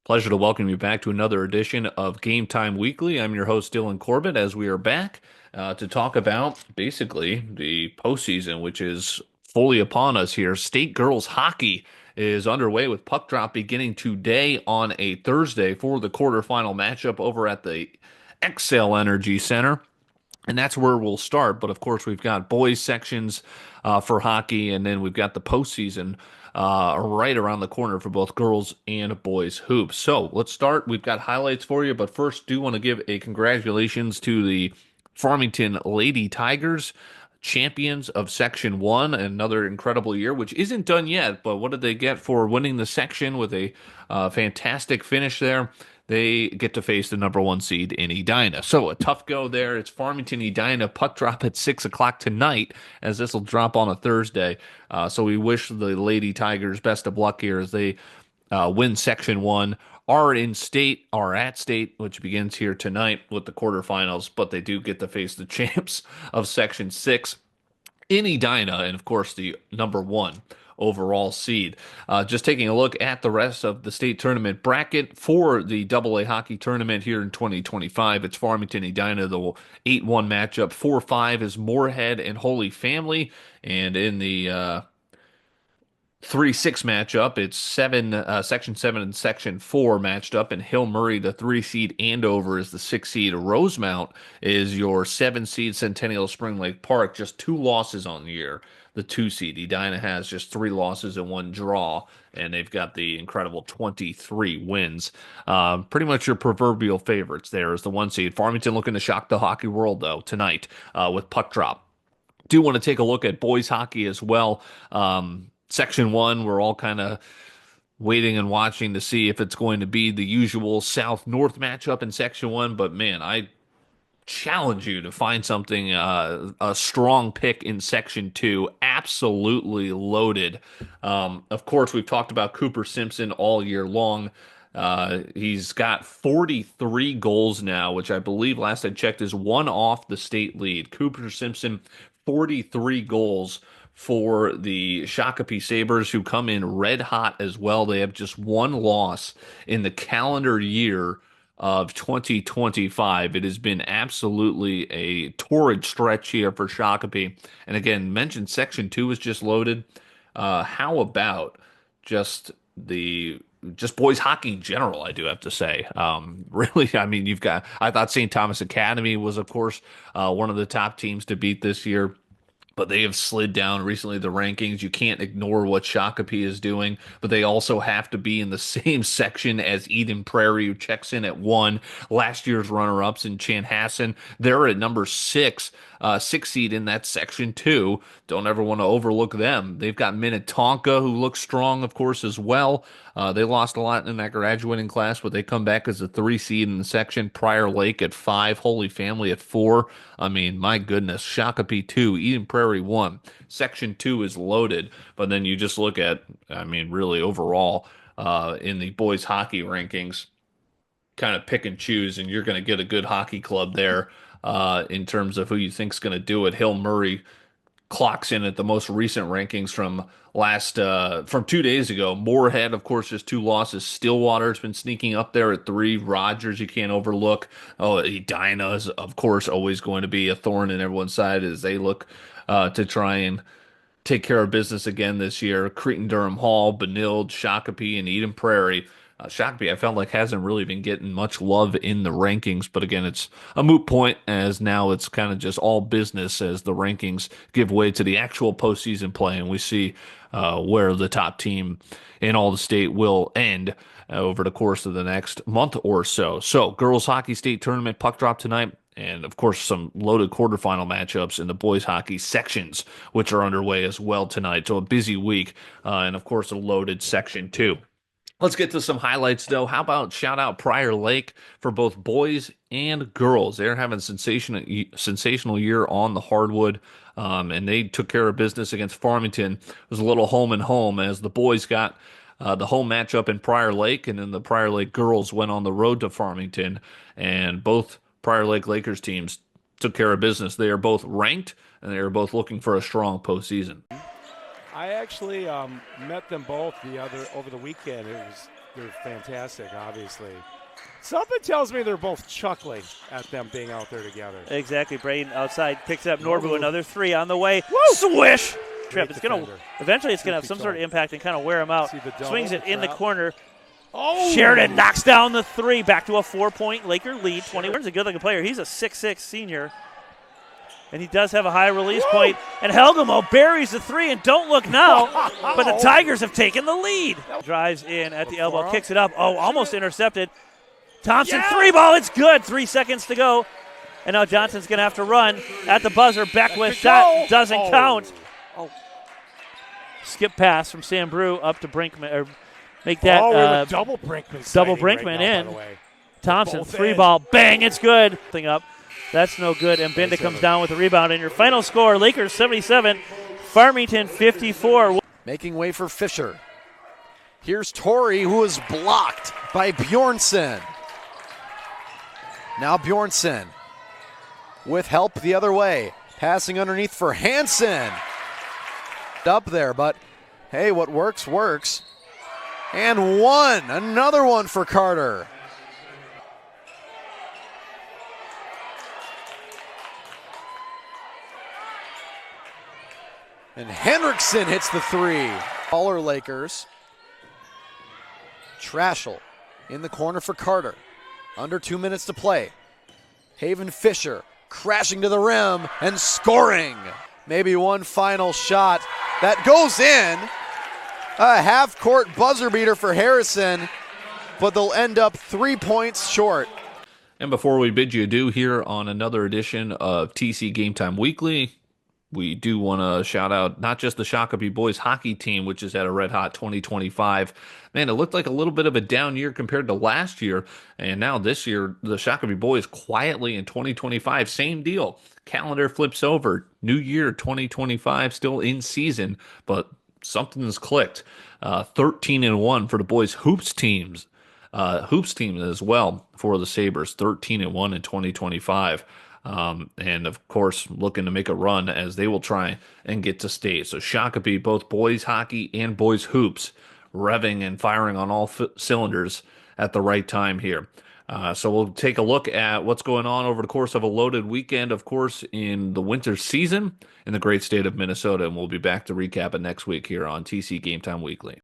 Pleasure to welcome you back to another edition of Game Time Weekly. I'm your host, Dylan Corbett, as we are back to talk about basically the postseason, which is fully upon us here. State girls hockey is underway with puck drop beginning today on a Thursday for the quarterfinal matchup over at the Xcel Energy Center. And that's where we'll start. But of course, we've got boys sections for hockey, and then we've got the postseason right around the corner for both girls and boys hoops. So let's start. We've got highlights for you, but first, do want to give a congratulations to the Farmington Lady Tigers, champions of Section 1, another incredible year, which isn't done yet. But what did they get for winning the section with a fantastic finish there? They get to face the number one seed in Edina. So a tough go there. It's Farmington Edina puck drop at 6 o'clock tonight, as this will drop on a Thursday. So we wish the Lady Tigers best of luck here as they win Section 1. Are at state, which begins here tonight with the quarterfinals, but they do get to face the champs of Section 6 in Edina, and of course the number one overall seed. Just taking a look at the rest of the state tournament bracket for the AA hockey tournament here in 2025. It's Farmington Edina, the 8-1 matchup. 4-5 is Moorhead and Holy Family, and in the 3-6 matchup. It's Section 7 and Section 4 matched up, and Hill Murray, the 3 seed, Andover is the 6 seed. Rosemount is your 7 seed. Centennial Spring Lake Park, just 2 losses on the year. The 2 seed. Edina has just 3 losses and 1 draw, and they've got the incredible 23 wins. Pretty much your proverbial favorites there is the 1 seed. Farmington looking to shock the hockey world, though, tonight with puck drop. Do want to take a look at boys hockey as well. Section 1, we're all kind of waiting and watching to see if it's going to be the usual South-North matchup in Section 1. But man, I challenge you to find something, a strong pick in Section 2. Absolutely loaded. Of course, we've talked about Cooper Simpson all year long. He's got 43 goals now, which I believe last I checked is one off the state lead. Cooper Simpson, 43 goals for the Shakopee Sabres, who come in red hot as well. They have just 1 loss in the calendar year of 2025. It has been absolutely a torrid stretch here for Shakopee. And again, mentioned Section 2 is just loaded. How about just the just boys hockey in general, I do have to say. Really, I mean, I thought St. Thomas Academy was, of course, one of the top teams to beat this year, but they have slid down recently the rankings. You can't ignore what Shakopee is doing, but they also have to be in the same section as Eden Prairie, who checks in at 1. Last year's runner-ups in Chanhassen, they're at number 6, 6 seed in that section too. Don't ever want to overlook them. They've got Minnetonka, who looks strong, of course, as well. They lost a lot in that graduating class, but they come back as a 3 seed in the section. Prior Lake at 5, Holy Family at 4. I mean, my goodness, Shakopee 2, Eden Prairie 1. Section 2 is loaded, but then you just look at, I mean, really overall in the boys hockey rankings, kind of pick and choose, and you're going to get a good hockey club there in terms of who you think's going to do it. Hill Murray clocks in at the most recent rankings from 2 days ago. Moorhead, of course, just 2 losses. Stillwater's been sneaking up there at 3. Rogers, you can't overlook. Oh, Edina is, of course, always going to be a thorn in everyone's side as they look to try and take care of business again this year. Cretin-Durham Hall, Benilde, Shakopee, and Eden Prairie. Shakopee, I felt like hasn't really been getting much love in the rankings, but again, it's a moot point as now it's kind of just all business as the rankings give way to the actual postseason play, and we see where the top team in all the state will end over the course of the next month or so. So, girls hockey state tournament puck drop tonight. And of course, some loaded quarterfinal matchups in the boys hockey sections, which are underway as well tonight. So a busy week, and of course, a loaded section 2. Let's get to some highlights, though. How about shout out Prior Lake for both boys and girls? They're having a sensational year on the hardwood, and they took care of business against Farmington. It was a little home and home as the boys got the home matchup in Prior Lake, and then the Prior Lake girls went on the road to Farmington, and both Prior Lake Lakers teams took care of business. They are both ranked, and they are both looking for a strong postseason. I actually met them both over the weekend. They're fantastic, obviously. Something tells me they're both chuckling at them being out there together. Exactly. Braden outside picks up Norbu. Another three on the way. Woo! Swish! Trip. It's Defender. gonna eventually it's gonna have some sort of impact and kind of wear him out. Swings it in the corner. Oh! Sheridan knocks down the three. Back to a 4-point Laker lead. 21's a good-looking player. He's a 6'6 senior. And he does have a high release point. And Helgamo buries the three, and don't look now, but the Tigers have taken the lead. Drives in at the elbow, kicks it up. Oh, almost intercepted. Thompson, three ball, it's good. 3 seconds to go. And now Johnson's going to have to run at the buzzer. Beckwith shot doesn't count. Oh. Skip pass from Sam Brew up to Brinkman, or make that double Brinkman. Double Brinkman right now, in. by the way. Thompson, three ball, bang, it's good. Thing up. That's no good. And Binda comes down with a rebound. And your final score, Lakers 77, Farmington 54. Making way for Fisher. Here's Torrey, who is blocked by Bjornsson. Now Bjornsson with help the other way. Passing underneath for Hansen. Up there, but hey, what works, works. And one, another one for Carter. And Hendrickson hits the three. Baller Lakers. Trashel in the corner for Carter. Under 2 minutes to play. Haven Fisher crashing to the rim and scoring. Maybe one final shot that goes in. A half-court buzzer beater for Harrison, but they'll end up 3 points short. And before we bid you adieu here on another edition of TC Game Time Weekly, we do want to shout out not just the Shakopee boys hockey team, which is at a red-hot 2025. Man, it looked like a little bit of a down year compared to last year. And now this year, the Shakopee boys quietly in 2025, same deal. Calendar flips over. New year 2025, still in season, but something's clicked. 13-1 for the boys hoops teams. Hoops team as well for the Sabres, 13-1 in 2025. And of course, looking to make a run as they will try and get to state. So Shakopee, both boys hockey and boys hoops, revving and firing on all cylinders at the right time here. So we'll take a look at what's going on over the course of a loaded weekend, of course, in the winter season in the great state of Minnesota. And we'll be back to recap it next week here on TC Game Time Weekly.